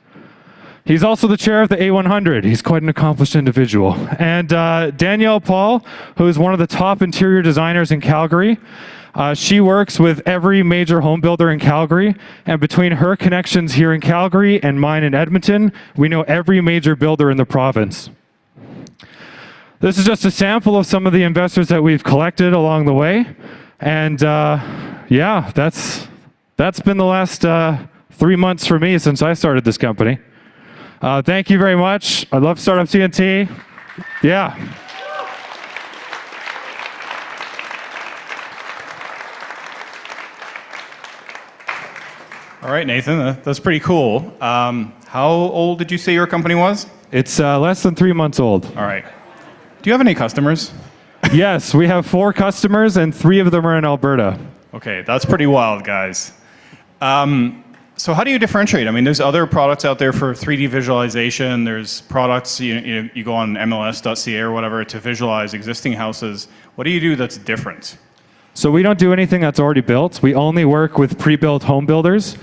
He's also the chair of the A100. He's quite an accomplished individual. And Danielle Paul, who is one of the top interior designers in Calgary. She works with every major home builder in Calgary, and between her connections here in Calgary and mine in Edmonton, we know every major builder in the province. This is just a sample of some of the investors that we've collected along the way, and yeah, that's been the last 3 months for me since I started this company. Thank you very much. I love Startup TNT. Yeah. All right, Nathan, that's pretty cool. How old did you say your company was? It's less than 3 months old. All right. Do you have any customers? Yes, we have 4 customers, and 3 of them are in Alberta. Okay, that's pretty wild, guys. So how do you differentiate? I mean, there's other products out there for 3D visualization. There's products, you go on MLS.ca or whatever to visualize existing houses. What do you do that's different? So we don't do anything that's already built. We only work with pre-built home builders.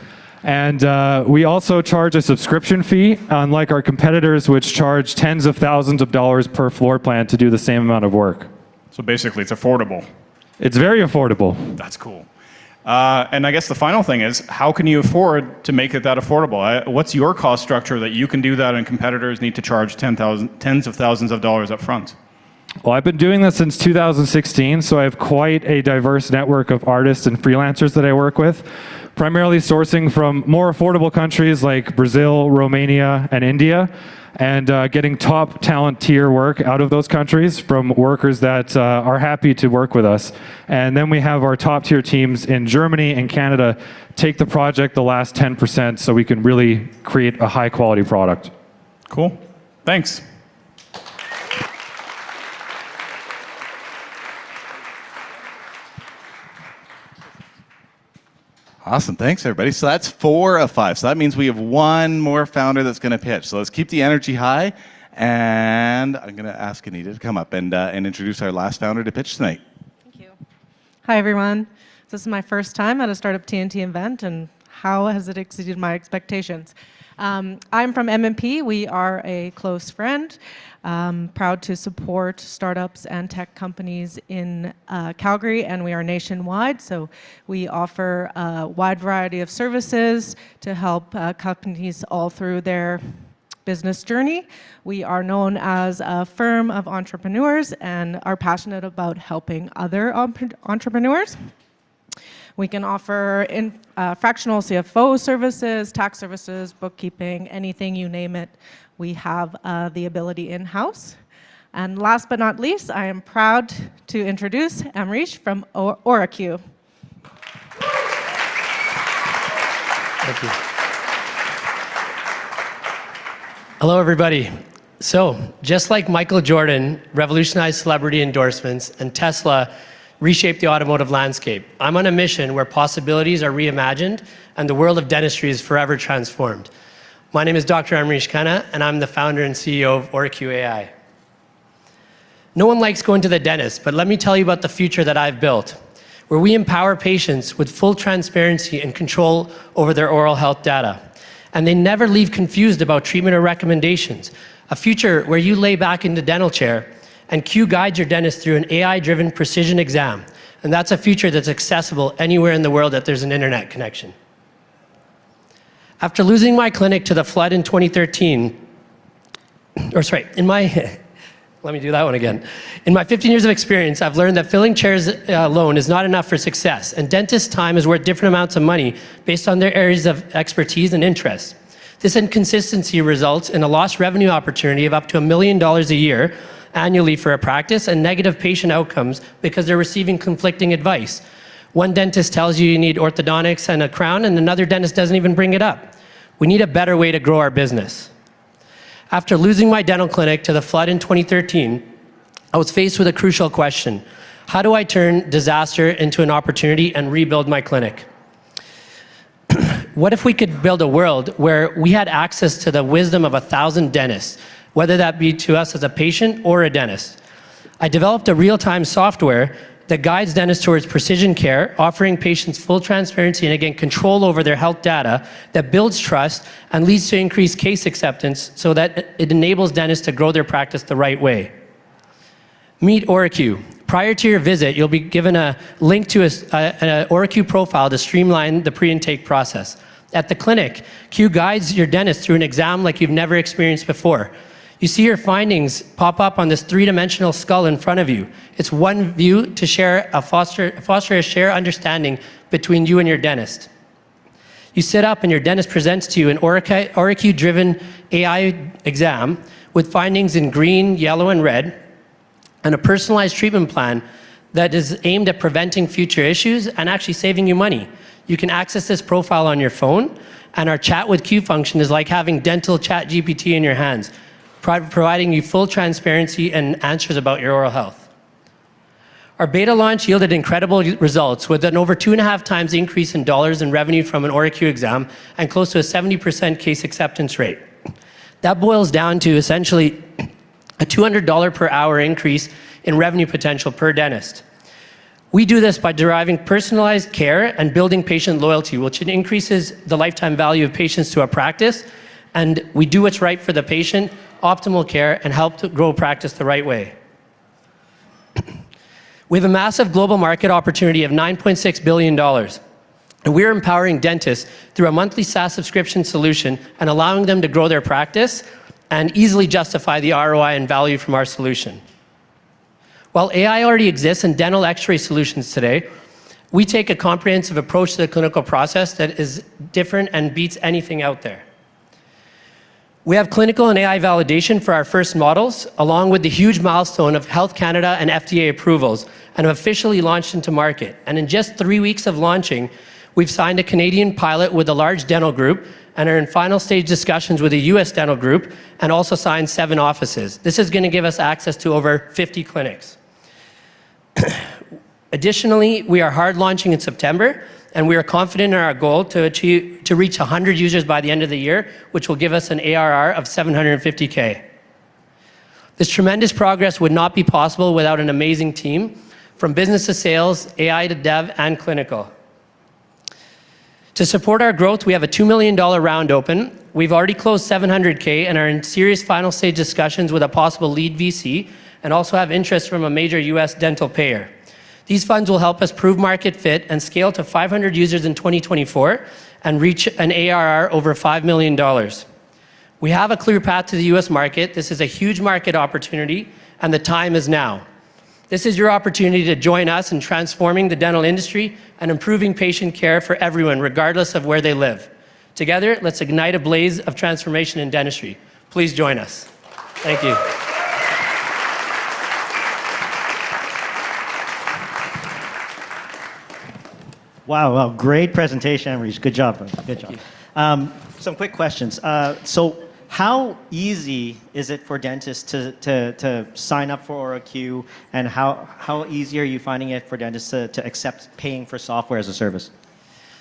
And we also charge a subscription fee, unlike our competitors, which charge tens of thousands of dollars per floor plan to do the same amount of work. So basically, it's affordable. It's very affordable. That's cool. And I guess the final thing is, how can you afford to make it that affordable? What's your cost structure that you can do that and competitors need to charge tens of thousands of dollars up front? Well, I've been doing this since 2016, so I have quite a diverse network of artists and freelancers that I work with, primarily sourcing from more affordable countries like Brazil, Romania, and India, and getting top talent tier work out of those countries from workers that are happy to work with us. And then we have our top tier teams in Germany and Canada take the project the last 10% so we can really create a high quality product. Cool. Thanks. Awesome. Thanks, everybody. So that's 4 of 5. So that means we have one more founder that's going to pitch. So let's keep the energy high. And I'm going to ask Anita to come up and introduce our last founder to pitch tonight. Thank you. Hi, everyone. This is my first time at a Startup TNT event, and how has it exceeded my expectations? I'm from MMP. We are a close friend. Proud to support startups and tech companies in Calgary, and we are nationwide. So we offer a wide variety of services to help companies all through their business journey. We are known as a firm of entrepreneurs and are passionate about helping other entrepreneurs. We can offer fractional CFO services, tax services, bookkeeping, anything you name it. We have the ability in-house. And last but not least, I am proud to introduce Amrish from OraQ. Thank you. Hello, everybody. So, just like Michael Jordan revolutionized celebrity endorsements and Tesla reshaped the automotive landscape, I'm on a mission where possibilities are reimagined and the world of dentistry is forever transformed. My name is Dr. Amrish Khanna, and I'm the founder and CEO of OraQ AI. No one likes going to the dentist, but let me tell you about the future that I've built, where we empower patients with full transparency and control over their oral health data. And they never leave confused about treatment or recommendations. A future where you lay back in the dental chair and Q guides your dentist through an AI-driven precision exam. And that's a future that's accessible anywhere in the world that there's an internet connection. After losing my clinic to the flood in 2013, let me do that one again. In my 15 years of experience, I've learned that filling chairs alone is not enough for success, and dentists' time is worth different amounts of money based on their areas of expertise and interest. This inconsistency results in a lost revenue opportunity of up to $1 million a year annually for a practice and negative patient outcomes because they're receiving conflicting advice. One dentist tells you need orthodontics and a crown, and another dentist doesn't even bring it up. We need a better way to grow our business. After losing my dental clinic to the flood in 2013, I was faced with a crucial question. How do I turn disaster into an opportunity and rebuild my clinic? What if we could build a world where we had access to the wisdom of 1,000 dentists, whether that be to us as a patient or a dentist? I developed a real-time software that guides dentists towards precision care, offering patients full transparency and, again, control over their health data that builds trust and leads to increased case acceptance so that it enables dentists to grow their practice the right way. Meet OraQ. Prior to your visit, you'll be given a link to an OraQ profile to streamline the pre-intake process. At the clinic, Q guides your dentist through an exam like you've never experienced before. You see your findings pop up on this three-dimensional skull in front of you. It's one view to foster a shared understanding between you and your dentist. You sit up and your dentist presents to you an OraQ-driven AI exam with findings in green, yellow, and red, and a personalized treatment plan that is aimed at preventing future issues and actually saving you money. You can access this profile on your phone, and our Chat with Q function is like having dental chat GPT in your hands, providing you full transparency and answers about your oral health. Our beta launch yielded incredible results with an over 2.5 times increase in dollars in revenue from an OraQ exam and close to a 70% case acceptance rate. That boils down to essentially a $200 per hour increase in revenue potential per dentist. We do this by deriving personalized care and building patient loyalty, which increases the lifetime value of patients to our practice, and we do what's right for the patient, optimal care, and help to grow practice the right way. We have a massive global market opportunity of $9.6 billion, and we're empowering dentists through a monthly SaaS subscription solution and allowing them to grow their practice and easily justify the ROI and value from our solution. While AI already exists in dental X-ray solutions today, we take a comprehensive approach to the clinical process that is different and beats anything out there. We have clinical and AI validation for our first models, along with the huge milestone of Health Canada and FDA approvals, and have officially launched into market. And in just 3 weeks of launching, we've signed a Canadian pilot with a large dental group and are in final stage discussions with a US dental group and also signed 7 offices. This is going to give us access to over 50 clinics. Additionally, we are hard launching in September, and we are confident in our goal to reach 100 users by the end of the year, which will give us an ARR of $750K. This tremendous progress would not be possible without an amazing team. from business to sales, AI to dev, and clinical. To support our growth, we have a $2 million round open. We've already closed $700K and are in serious final stage discussions with a possible lead VC and also have interest from a major US dental payer. These funds will help us prove market fit and scale to 500 users in 2024 and reach an ARR over $5 million. We have a clear path to the US market. This is a huge market opportunity and the time is now. This is your opportunity to join us in transforming the dental industry and improving patient care for everyone, regardless of where they live. Together, let's ignite a blaze of transformation in dentistry. Please join us. Thank you. Wow, great presentation, Amrish. Good job, buddy. Good job. Some quick questions. So how easy is it for dentists to sign up for OraQ, and how easy are you finding it for dentists to accept paying for software as a service?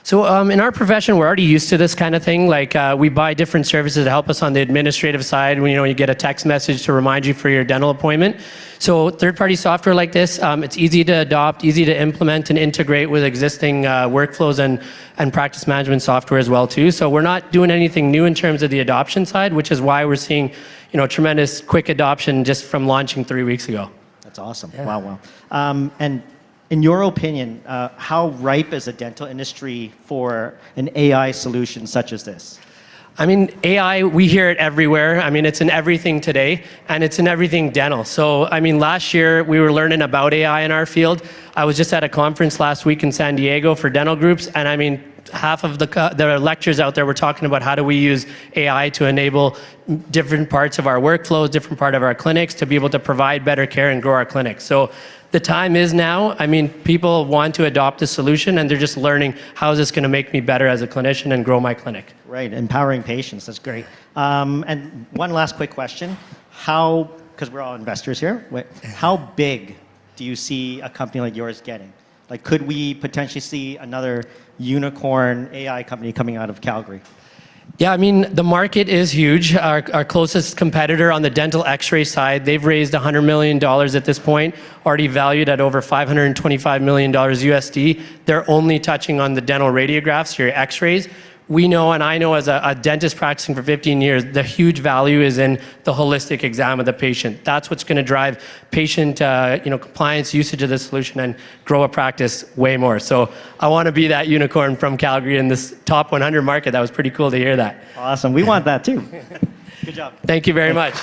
So in our profession, we're already used to this kind of thing. Like we buy different services to help us on the administrative side. When you get a text message to remind you for your dental appointment. So third-party software like this, it's easy to adopt, easy to implement and integrate with existing workflows and practice management software as well too. So we're not doing anything new in terms of the adoption side, which is why we're seeing tremendous quick adoption just from launching 3 weeks ago. That's awesome. Yeah. Wow. And in your opinion, how ripe is the dental industry for an AI solution such as this? I mean, AI, we hear it everywhere. I mean, it's in everything today, and it's in everything dental. So, I mean, last year we were learning about AI in our field. I was just at a conference last week in San Diego for dental groups, and I mean, half of the lectures out there were talking about how do we use AI to enable different parts of our workflows, different part of our clinics to be able to provide better care and grow our clinics. So the time is now. I mean, people want to adopt the solution and they're just learning how is this going to make me better as a clinician and grow my clinic. Right, empowering patients, that's great. And one last quick question. Because we're all investors here, how big do you see a company like yours getting? Like, could we potentially see another unicorn AI company coming out of Calgary? Yeah, I mean, the market is huge. Our closest competitor on the dental x-ray side, they've raised $100 million at this point, already valued at over $525 million USD. They're only touching on the dental radiographs, your x-rays. We know, and I know as a dentist practicing for 15 years, the huge value is in the holistic exam of the patient. That's what's going to drive patient compliance, usage of the solution, and grow a practice way more. So I want to be that unicorn from Calgary in this top 100 market. That was pretty cool to hear that. Awesome. We want that too. Good job. Thank you very much.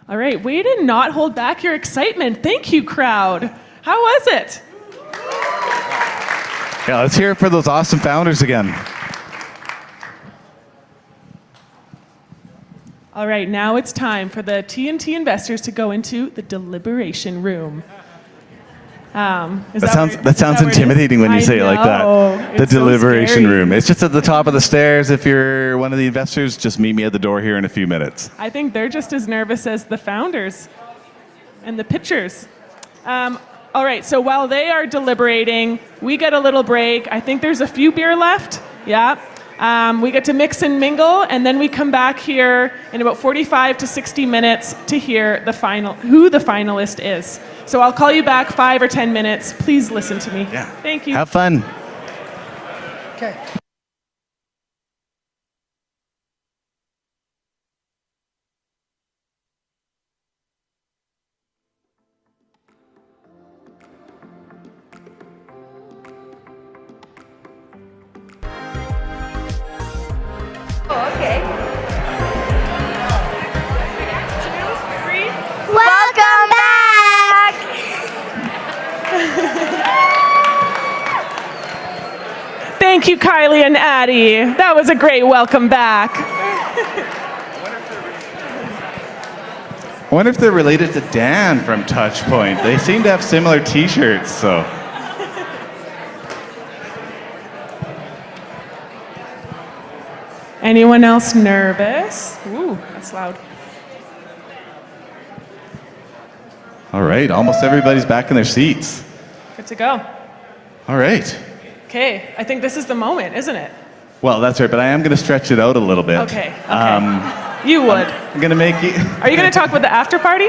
All right, way to not hold back your excitement. Thank you, crowd. How was it? Yeah, let's hear it for those awesome founders again. All right, now it's time for the TNT investors to go into the deliberation room. That sounds intimidating when you say it like that. The deliberation room. It's just at the top of the stairs. If you're one of the investors, just meet me at the door here in a few minutes. I think they're just as nervous as the founders and the pitchers. All right, so while they are deliberating, we get a little break. I think there's a few beer left. Yeah. We get to mix and mingle, and then we come back here in about 45 to 60 minutes to hear who the finalist is. So I'll call you back 5 or 10 minutes. Please listen to me. Yeah. Thank you. Have fun. Okay. Welcome back! Thank you, Kylie and Addie. That was a great welcome back. I wonder if they're related to Dan from Touchpoint. They seem to have similar t-shirts, so. Anyone else nervous? Ooh, that's loud. All right, almost everybody's back in their seats. Good to go. All right. Okay, I think this is the moment, isn't it? Well, that's right, but I am going to stretch it out a little bit. Okay. You would. I'm going to make you... Are you going to talk about the after party?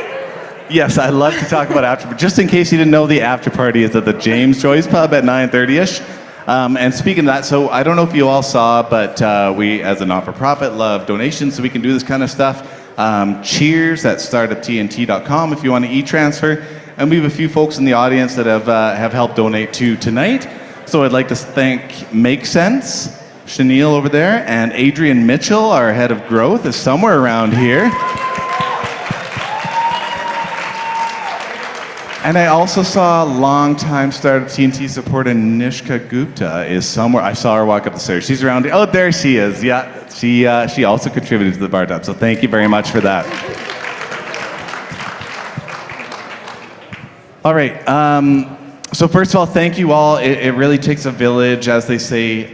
Yes, I'd love to talk about after, but just in case you didn't know, the after party is at the James Joyce Pub at 9:30ish. And speaking of that, so I don't know if you all saw, but we, as a not-for-profit, love donations, so we can do this kind of stuff. Cheers at startuptnt.com if you want to e-transfer. And we have a few folks in the audience that have helped donate to tonight. So I'd like to thank Make Sense, Chenille over there, and Adrian Mitchell, our head of growth, is somewhere around here. And I also saw longtime Startup TNT supporter Nishka Gupta is somewhere. I saw her walk up the stairs. She's around. Oh, there she is. Yeah, she also contributed to the bar top. So thank you very much for that. All right. So first of all, thank you all. It really takes a village, as they say.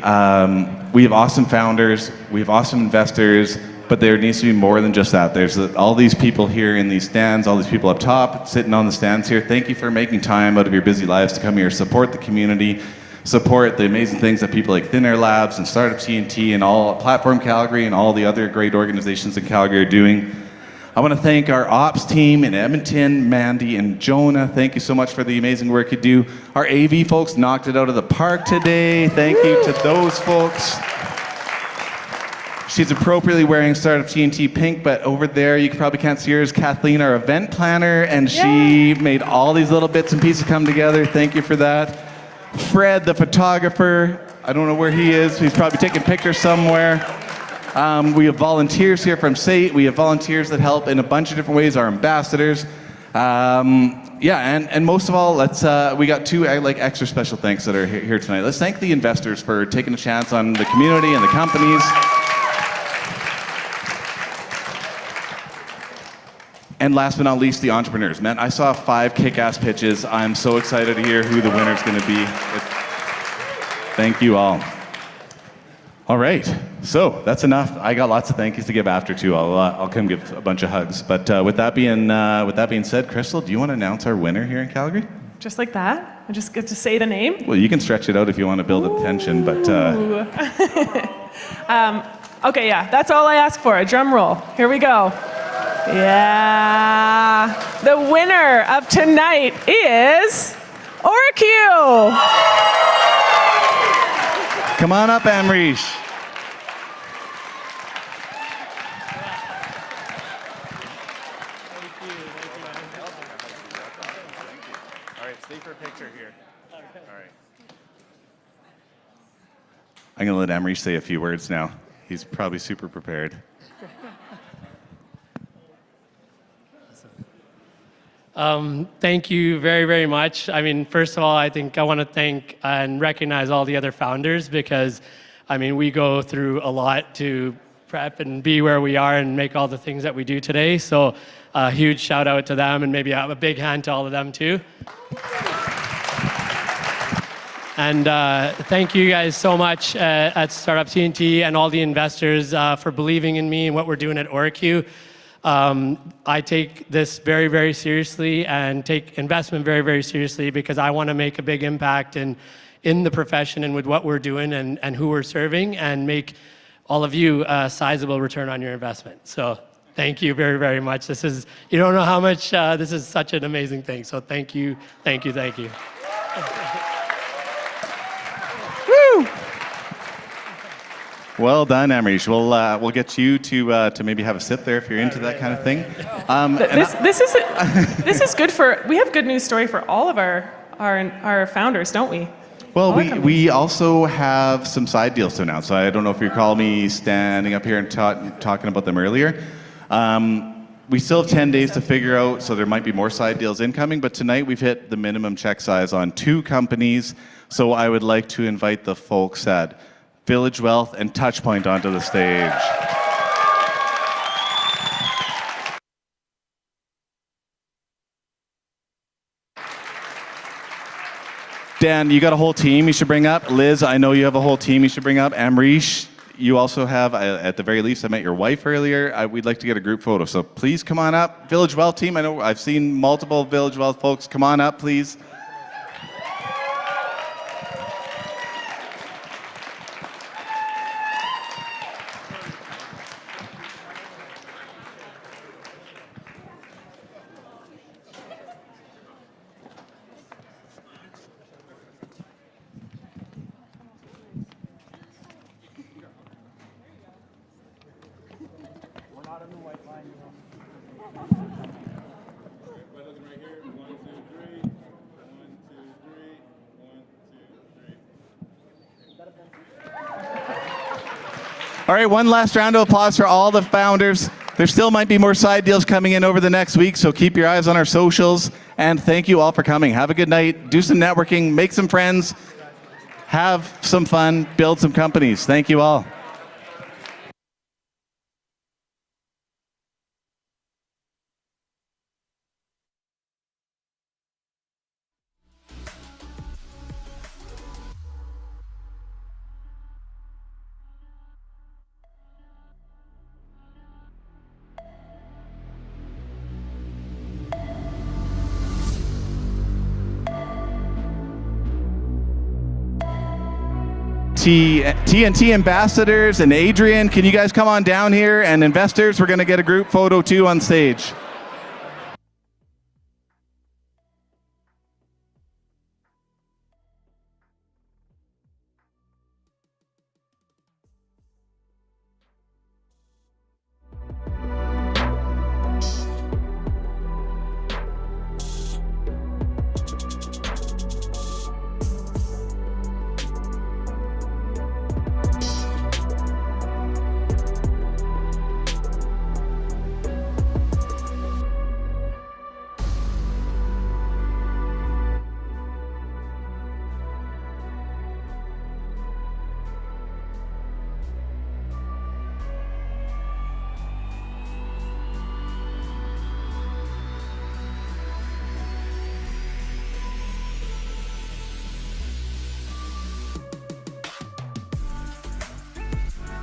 We have awesome founders. We have awesome investors. But there needs to be more than just that. There's all these people here in these stands, all these people up top, sitting on the stands here. Thank you for making time out of your busy lives to come here, support the community, support the amazing things that people like Thin Air Labs and Startup TNT and all Platform Calgary and all the other great organizations in Calgary are doing. I want to thank our ops team in Edmonton, Mandy and Jonah. Thank you so much for the amazing work you do. Our AV folks knocked it out of the park today. Thank you to those folks. She's appropriately wearing Startup TNT pink, but over there, you probably can't see her, is Kathleen, our event planner, and she made all these little bits and pieces come together. Thank you for that. Fred, the photographer, I don't know where he is. He's probably taking pictures somewhere. We have volunteers here from SAIT. We have volunteers that help in a bunch of different ways, our ambassadors. And most of all, we got two extra special thanks that are here tonight. Let's thank the investors for taking a chance on the community and the companies. And last but not least, the entrepreneurs. Man, I saw 5 kick-ass pitches. I'm so excited to hear who the winner's going to be. Thank you all. All right, so that's enough. I got lots of thank yous to give after too. I'll come give a bunch of hugs. But with that being said, Crystal, do you want to announce our winner here in Calgary? Just like that? I just get to say the name? Well, you can stretch it out if you want to build up tension, but... Okay, yeah, that's all I ask for, a drum roll. Here we go. Yeah. The winner of tonight is OraQ. Come on up, Amrish. All right, stay for a picture here. All right. I'm going to let Amrish say a few words now. He's probably super prepared. Thank you very, very much. I mean, first of all, I think I want to thank and recognize all the other founders because, I mean, we go through a lot to prep and be where we are and make all the things that we do today. So a huge shout out to them and maybe a big hand to all of them too. And thank you guys so much at Startup TNT and all the investors for believing in me and what we're doing at OraQ. I take this very, very seriously and take investment very, very seriously because I want to make a big impact in the profession and with what we're doing and who we're serving and make all of you a sizable return on your investment. So thank you very, very much. You don't know how much, this is such an amazing thing. So thank you, thank you, thank you. Woo! Well done, Amrish. We'll get you to maybe have a sip there if you're into that kind of thing. This is good for. We have good news story for all of our founders, don't we? Well, we also have some side deals to announce. So I don't know if you recall me standing up here and talking about them earlier. We still have 10 days to figure out, so there might be more side deals incoming, but tonight we've hit the minimum check size on 2 companies. So I would like to invite the folks at Village Wellth and Touchpoint onto the stage. Dan, you got a whole team you should bring up. Liz, I know you have a whole team you should bring up. Amrish, you also have, at the very least, I met your wife earlier. We'd like to get a group photo, so please come on up. Village Wellth team, I know I've seen multiple Village Wellth folks. Come on up, please. All right, one last round of applause for all the founders. There still might be more side deals coming in over the next week, so keep your eyes on our socials. And thank you all for coming. Have a good night. Do some networking, make some friends, have some fun, build some companies. Thank you all. TNT ambassadors and Adrian, can you guys come on down here? And investors, we're going to get a group photo too on stage.